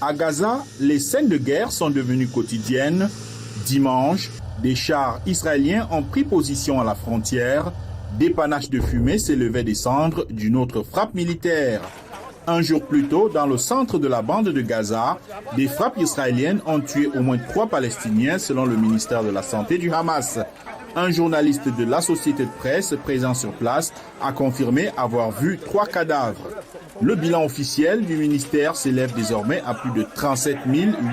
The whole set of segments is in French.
À Gaza, les scènes de guerre sont devenues quotidiennes. Dimanche, des chars israéliens ont pris position à la frontière. Des panaches de fumée s'élevaient des cendres d'une autre frappe militaire. Un jour plus tôt, dans le centre de la bande de Gaza, des frappes israéliennes ont tué au moins 3 Palestiniens selon le ministère de la Santé du Hamas. Un journaliste de la société de presse présent sur place a confirmé avoir vu 3 cadavres. Le bilan officiel du ministère s'élève désormais à plus de 37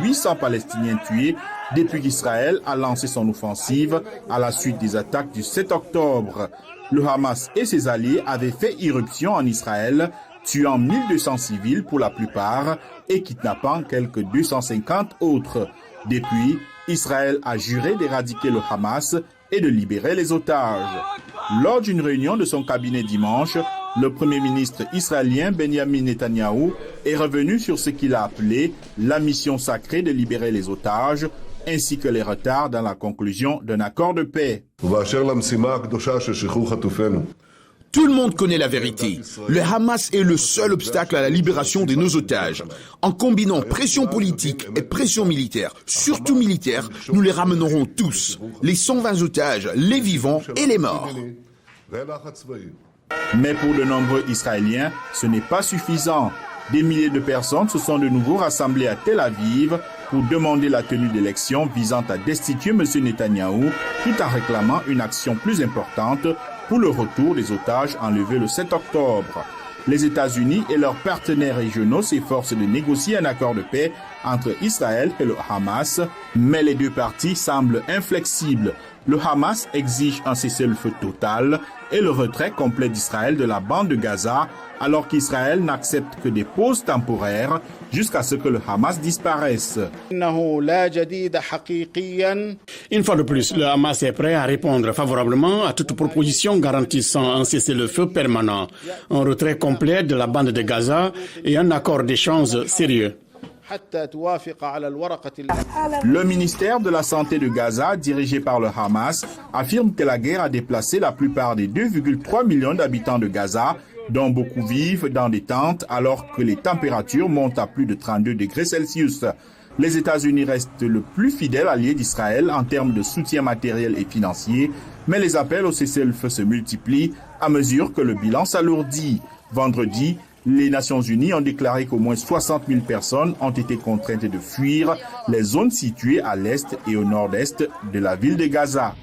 800 Palestiniens tués depuis qu'Israël a lancé son offensive à la suite des attaques du 7 octobre. Le Hamas et ses alliés avaient fait irruption en Israël, tuant 1200 civils pour la plupart et kidnappant quelques 250 autres. Depuis, Israël a juré d'éradiquer le Hamas et de libérer les otages. Lors d'une réunion de son cabinet dimanche, le Premier ministre israélien Benjamin Netanyahou est revenu sur ce qu'il a appelé la mission sacrée de libérer les otages, ainsi que les retards dans la conclusion d'un accord de paix. Tout le monde connaît la vérité. Le Hamas est le seul obstacle à la libération de nos otages. En combinant pression politique et pression militaire, surtout militaire, nous les ramènerons tous. Les 120 otages, les vivants et les morts. Mais pour de nombreux Israéliens, ce n'est pas suffisant. Des milliers de personnes se sont de nouveau rassemblées à Tel Aviv pour demander la tenue d'élections visant à destituer M. Netanyahou, tout en réclamant une action plus importante pour le retour des otages enlevés le 7 octobre. Les États-Unis et leurs partenaires régionaux s'efforcent de négocier un accord de paix entre Israël et le Hamas, mais les deux parties semblent inflexibles. Le Hamas exige un cessez-le-feu total et le retrait complet d'Israël de la bande de Gaza, alors qu'Israël n'accepte que des pauses temporaires jusqu'à ce que le Hamas disparaisse. Une fois de plus, le Hamas est prêt à répondre favorablement à toute proposition garantissant un cessez-le-feu permanent, un retrait complet de la bande de Gaza et un accord d'échange sérieux. Le ministère de la Santé de Gaza, dirigé par le Hamas, affirme que la guerre a déplacé la plupart des 2,3 millions d'habitants de Gaza, dont beaucoup vivent dans des tentes alors que les températures montent à plus de 32 degrés Celsius. Les États-Unis restent le plus fidèle allié d'Israël en termes de soutien matériel et financier, mais les appels au cessez-le-feu se multiplient à mesure que le bilan s'alourdit. Vendredi, les Nations Unies ont déclaré qu'au moins 60 000 personnes ont été contraintes de fuir les zones situées à l'est et au nord-est de la ville de Gaza.